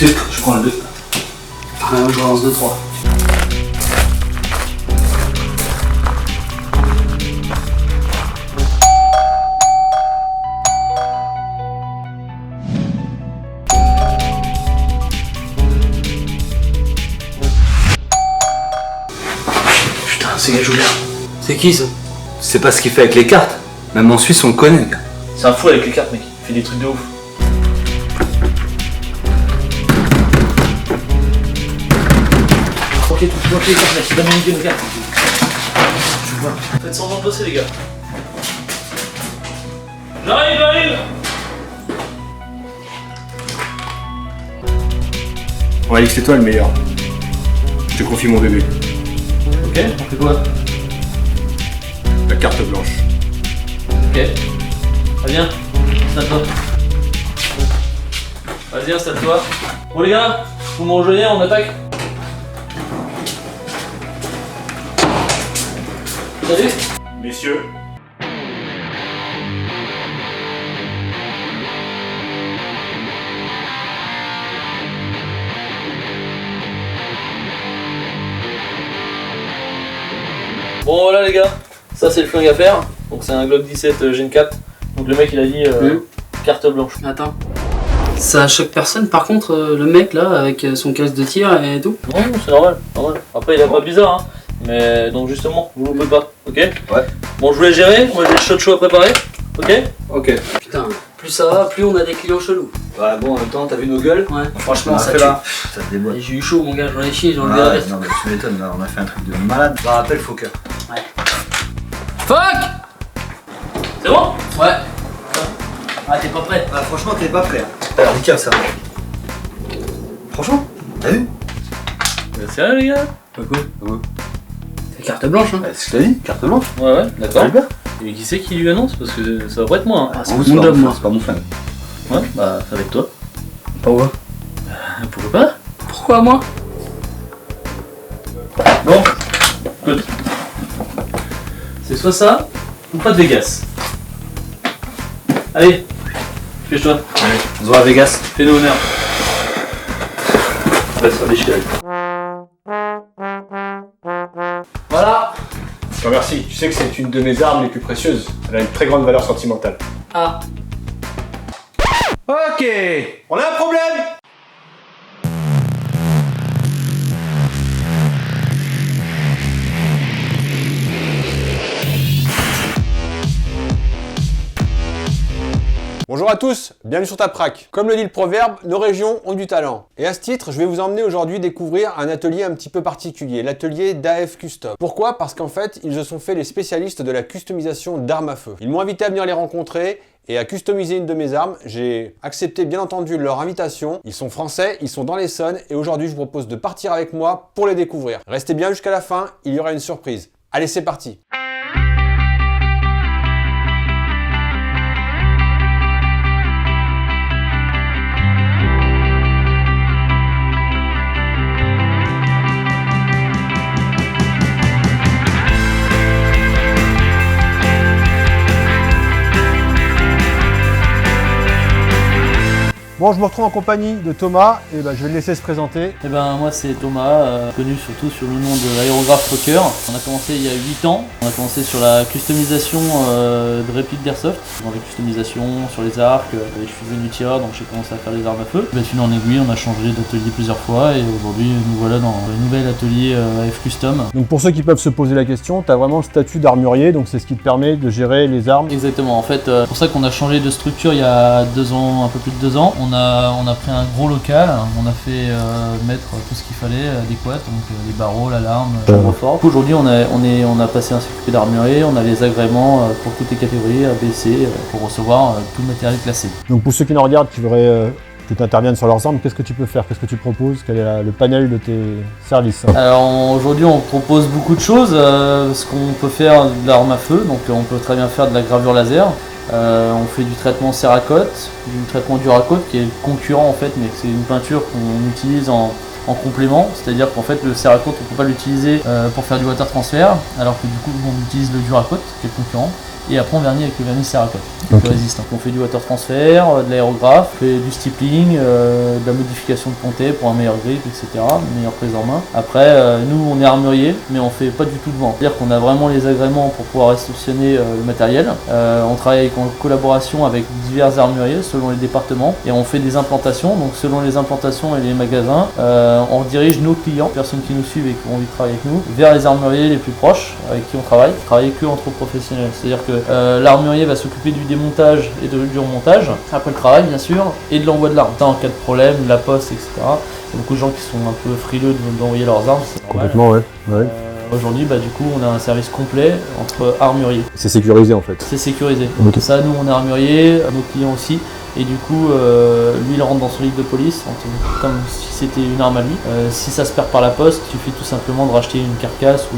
Je prends le 2. Je balance 2-3. Putain, c'est gars joue bien. C'est qui ça? C'est pas ce qu'il fait avec les cartes. Même en Suisse, on le connaît, gars. C'est un fou avec les cartes, mec. Il fait des trucs de ouf. Ok, tout bloqué les cartes, mec. C'est Dominique de nos cartes. Je vois. Faites semblant de bosser, les gars. J'arrive. On va dire que c'est toi le meilleur. Je te confie mon bébé. Ok, on fait quoi? La carte blanche. Ok. Viens, installe-toi. Vas-y, installe-toi. Bon, les gars, vous me rejoignez, on attaque. Salut. Messieurs, Bon, voilà, les gars. Ça, c'est le flingue à faire. Donc, c'est un Glock 17 Gen 4. Donc, le mec, il a dit carte blanche. Attends. Ça choque personne par contre, le mec là, avec son casque de tir et tout? Non, c'est normal. Après, il est pas bizarre, hein. Mais donc, justement, vous loupez pas. Ok? Ouais. Bon, je vous laisse gérer. Moi, j'ai le shot show à préparer. Ok? Ok. Putain, plus ça va, plus on a des clients chelous. Ouais, bon, en même temps, t'as vu nos gueules? Ouais. Franchement, ça ça tue. là. Ça te déboîte. J'ai eu chaud mon gars, j'en ai chié, j'en ai Ah, la veste. non, mais tu m'étonnes, là, on a fait un truc de malade. Bah, rappelle Fokker. Fuck! C'est bon? Ouais. Ah, t'es pas prêt? Ah, franchement, t'es pas prêt. Hein. Handicap, ça. Franchement, t'as vu? Sérieux, les gars? Pas cool. C'est carte blanche, hein? C'est ce que je t'ai dit, carte blanche. Ouais, d'accord. bien. Et qui c'est qui lui annonce? Parce que ça va pas être moi. Hein. Ah, c'est mon job, moi. C'est pas mon flingue. Ouais, bah, c'est avec toi. Pourquoi? Pourquoi pas? Pourquoi moi? Bon, écoute. C'est soit ça, ou pas de Vegas. Allez, fais-toi. Allez, on se voit à Vegas. Fais-nous honneur. Vas-y, ça va déchirer. Voilà. je te remercie. Tu sais que c'est une de mes armes les plus précieuses. Elle a une très grande valeur sentimentale. Ah. Ok, on a un problème. Bonjour à tous, bienvenue sur Taprac. Comme le dit le proverbe, nos régions ont du talent. Et à ce titre, je vais vous emmener aujourd'hui découvrir un atelier un petit peu particulier, l'atelier d'AF Custom. Pourquoi? Parce qu'en fait, ils se sont fait les spécialistes de la customisation d'armes à feu. Ils m'ont invité à venir les rencontrer et à customiser une de mes armes. J'ai accepté bien entendu leur invitation. Ils sont français, ils sont dans l'Essonne et aujourd'hui, je vous propose de partir avec moi pour les découvrir. Restez bien jusqu'à la fin, il y aura une surprise. Allez, c'est parti! Bon, je me retrouve en compagnie de Thomas et je vais le laisser se présenter. Eh ben moi c'est Thomas, connu surtout sur le nom de l'aérographe Fokker. On a commencé il y a 8 ans, on a commencé sur la customisation de répliques d'airsoft, dans les customisations sur les arcs, je suis devenu tireur donc j'ai commencé à faire des armes à feu. De fil en aiguille on a changé d'atelier plusieurs fois et aujourd'hui nous voilà dans le nouvel atelier AF Custom. Donc pour ceux qui peuvent se poser la question, tu as vraiment le statut d'armurier, donc c'est ce qui te permet de gérer les armes. Exactement, en fait c'est pour ça qu'on a changé de structure il y a 2 ans, un peu plus de 2 ans. On a pris un gros local, on a fait mettre tout ce qu'il fallait adéquat, donc les barreaux, l'alarme, chambre forte. Aujourd'hui on a passé à s'occuper d'armurier, on a les agréments pour toutes les catégories A, B, C pour recevoir tout le matériel classé. Donc pour ceux qui nous regardent, qui voudraient que tu interviennes sur leurs armes, qu'est-ce que tu peux faire? Qu'est-ce que tu proposes? Quel est le panel de tes services? Alors aujourd'hui on propose beaucoup de choses, parce qu'on peut faire de l'arme à feu, donc on peut très bien faire de la gravure laser. On fait du traitement Cerakote, du traitement Duracoat qui est concurrent en fait, mais c'est une peinture qu'on utilise en complément, c'est-à-dire qu'en fait le Cerakote on ne peut pas l'utiliser pour faire du water transfer, alors que du coup on utilise le Duracoat qui est le concurrent. et après on vernit avec le vernis Cerakote, plus résistant. On fait du water transfer, de l'aérographe, on fait du stippling, de la modification de pontet pour un meilleur grip, etc., une meilleure prise en main. Après, nous on est armurier, mais on fait pas du tout de vente. C'est-à-dire qu'on a vraiment les agréments pour pouvoir réceptionner le matériel. On travaille en collaboration avec divers armuriers selon les départements et on fait des implantations. Donc selon les implantations et les magasins, on redirige nos clients, personnes qui nous suivent et qui ont envie de travailler avec nous, vers les armuriers les plus proches avec qui on travaille. Travailler que entre professionnels. C'est-à-dire que l'armurier va s'occuper du démontage et du remontage, après le travail bien sûr, et de l'envoi de l'arme. En cas de problème, la poste, etc. Il y a beaucoup de gens qui sont un peu frileux d'envoyer leurs armes, c'est normal. Complètement, ouais. Aujourd'hui, du coup, on a un service complet entre armuriers. C'est sécurisé en fait. C'est sécurisé. Ok. Ça, nous, on est armuriers, nos clients aussi. Et du coup, lui, il rentre dans son livre de police, comme si c'était une arme à lui. Si ça se perd par la poste, il suffit tout simplement de racheter une carcasse ou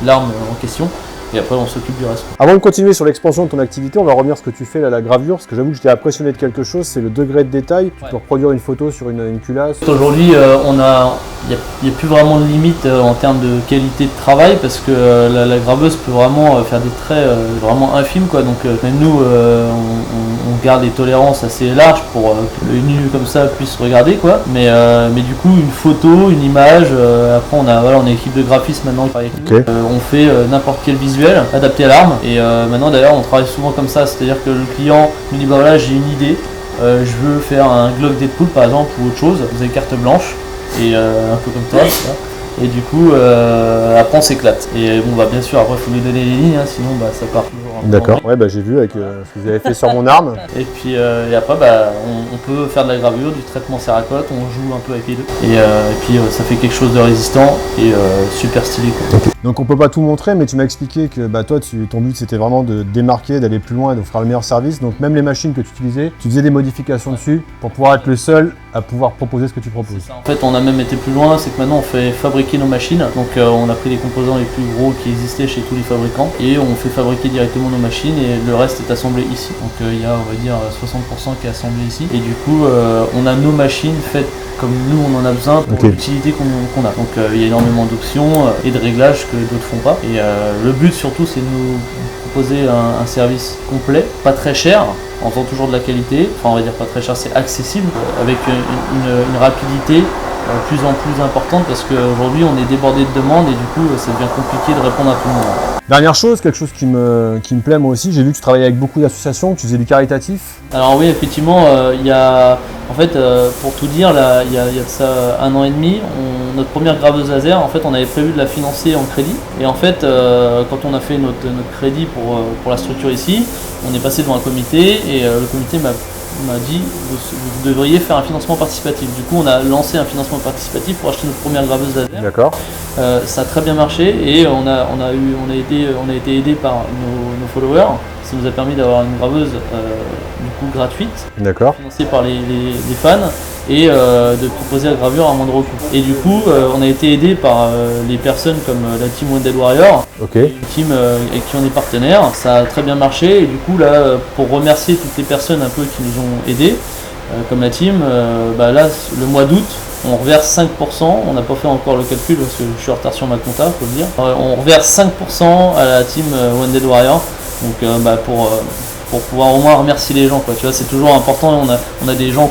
l'arme en question. Et après, on s'occupe du reste. Avant de continuer sur l'expansion de ton activité, on va revenir sur ce que tu fais là, la gravure. Parce que j'avoue que j'étais impressionné de quelque chose, c'est le degré de détail. Tu peux reproduire une photo sur une culasse. Aujourd'hui, il n'y a plus vraiment de limite en termes de qualité de travail parce que la graveuse peut vraiment faire des traits vraiment infimes, quoi. Donc même nous, on garde des tolérances assez larges pour que le nu comme ça puisse regarder, quoi. Mais du coup, une photo, une image, après on a une équipe de graphistes maintenant qui travaille avec nous. On fait n'importe quel visuel adapté à l'arme et maintenant d'ailleurs on travaille souvent comme ça, c'est-à-dire que le client nous dit bah voilà, j'ai une idée, je veux faire un Glock Deadpool par exemple ou autre chose, vous avez carte blanche et un peu comme toi, et du coup après on s'éclate et bon bien sûr après il faut lui donner les lignes, sinon ça part toujours. D'accord, ouais j'ai vu avec ce que vous avez fait sur mon arme. Et puis et après on peut faire de la gravure, du traitement Cerakote, on joue un peu avec les deux et puis ça fait quelque chose de résistant et super stylé, quoi. Okay. Donc on peut pas tout montrer, mais tu m'as expliqué que toi ton but c'était vraiment de démarquer, d'aller plus loin et d'offrir le meilleur service. Donc même les machines que tu utilisais, tu faisais des modifications dessus pour pouvoir être le seul à pouvoir proposer ce que tu proposes. En fait on a même été plus loin, c'est que maintenant on fait fabriquer nos machines. Donc on a pris les composants les plus gros qui existaient chez tous les fabricants et on fait fabriquer directement nos machines et le reste est assemblé ici. Donc il y a on va dire 60% qui est assemblé ici et du coup on a nos machines faites comme nous on en a besoin pour l'utilité qu'on a. Donc il y a énormément d'options et de réglages que d'autres font pas. Et le but surtout c'est de nous proposer un service complet, pas très cher, en faisant toujours de la qualité. Enfin on va dire pas très cher, c'est accessible, avec une rapidité plus en plus importante parce qu'aujourd'hui on est débordé de demandes et du coup ça devient compliqué de répondre à tout le monde. Dernière chose, quelque chose qui me plaît moi aussi, j'ai vu que tu travaillais avec beaucoup d'associations, que tu faisais du caritatif. Alors oui, effectivement, il y a, en fait, pour tout dire, là, il y a de ça 1 an et demi, notre première graveuse laser, en fait, on avait prévu de la financer en crédit. Et en fait, quand on a fait notre crédit pour la structure ici, on est passé devant un comité et le comité m'a dit vous devriez faire un financement participatif. Du coup on a lancé un financement participatif pour acheter notre première graveuse laser. D'accord. Ça a très bien marché et on a été aidé par nos followers. Ça nous a permis d'avoir une graveuse du coup gratuite, financée par les fans et de proposer la gravure à moindre coût. Et du coup on a été aidé par les personnes comme la team Wounded Warrior, une team avec qui on est partenaire. Ça a très bien marché et du coup là pour remercier toutes les personnes un peu qui nous ont aidés, comme la team, là le mois d'août on reverse 5%, on n'a pas fait encore le calcul parce que je suis en retard sur ma compta, faut le dire. On reverse 5% à la team Wounded Warrior, donc pour pouvoir au moins remercier les gens, quoi. Tu vois, c'est toujours important. On a des gens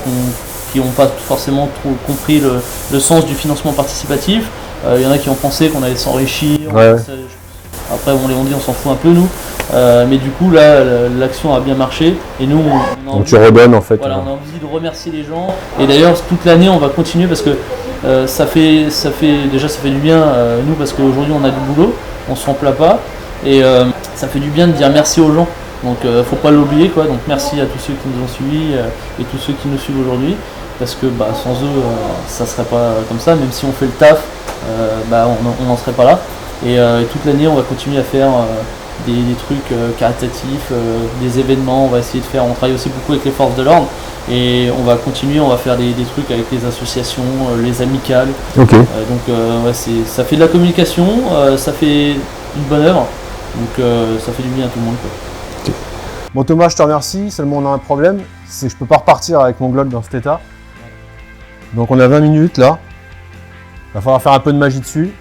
qui n'ont pas forcément trop compris le sens du financement participatif. Il y en a qui ont pensé qu'on allait s'enrichir. Après on s'en fout un peu nous. Mais du coup là l'action a bien marché et nous donc tu redonnes en fait. Voilà, on a envie de remercier les gens et d'ailleurs toute l'année on va continuer parce que ça fait du bien nous parce qu'aujourd'hui on a du boulot, on se plaint pas et ça fait du bien de dire merci aux gens. Donc faut pas l'oublier, quoi. Donc merci à tous ceux qui nous ont suivis et tous ceux qui nous suivent aujourd'hui parce que sans eux ça serait pas comme ça, même si on fait le taf on n'en serait pas là et toute l'année on va continuer à faire des trucs caritatifs, des événements, on va essayer de faire, on travaille aussi beaucoup avec les forces de l'ordre et on va continuer, on va faire des trucs avec les associations, les amicales. Donc ça fait de la communication, ça fait une bonne œuvre, donc ça fait du bien à tout le monde, quoi. Bon Thomas, je te remercie, seulement on a un problème, c'est que je peux pas repartir avec mon Glock dans cet état. Donc on a 20 minutes là, il va falloir faire un peu de magie dessus.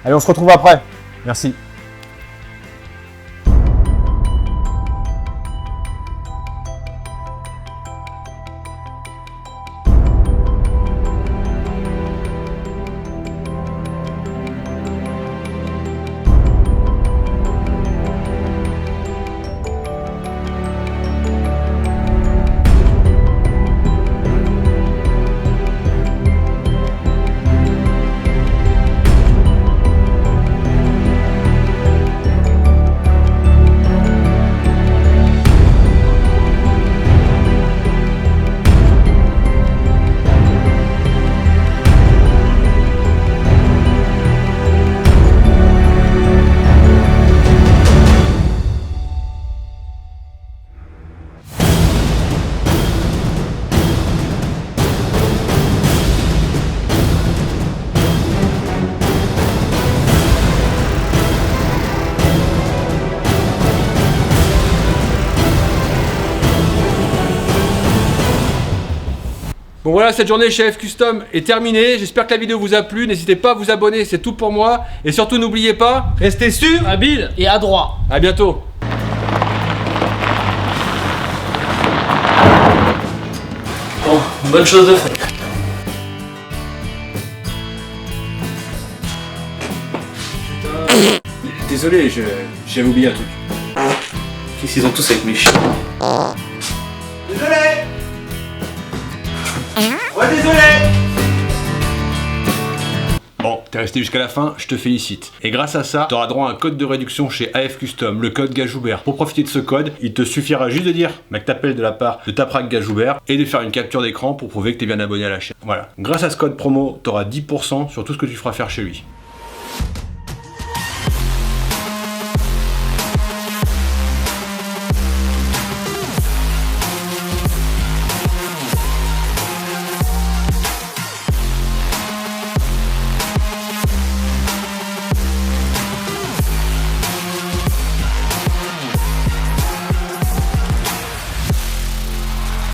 Allez, on se retrouve après, merci. Bon voilà, cette journée chez AF Custom est terminée. J'espère que la vidéo vous a plu. N'hésitez pas à vous abonner, c'est tout pour moi. Et surtout, n'oubliez pas, restez sûr, Habile et adroit. à bientôt. Bon, bonne chose de faite. Désolé, j'avais oublié un truc. Qu'est-ce qu'ils ont tous avec mes chiens? Désolé. Ouais, désolé. Bon, t'es resté jusqu'à la fin, je te félicite. Et grâce à ça, t'auras droit à un code de réduction chez AF Custom, le code Gajoubert. Pour profiter de ce code, il te suffira juste de dire que t'appelles de la part de Taprac Gajoubert et de faire une capture d'écran pour prouver que t'es bien abonné à la chaîne. Voilà. Grâce à ce code promo, t'auras 10% sur tout ce que tu feras faire chez lui.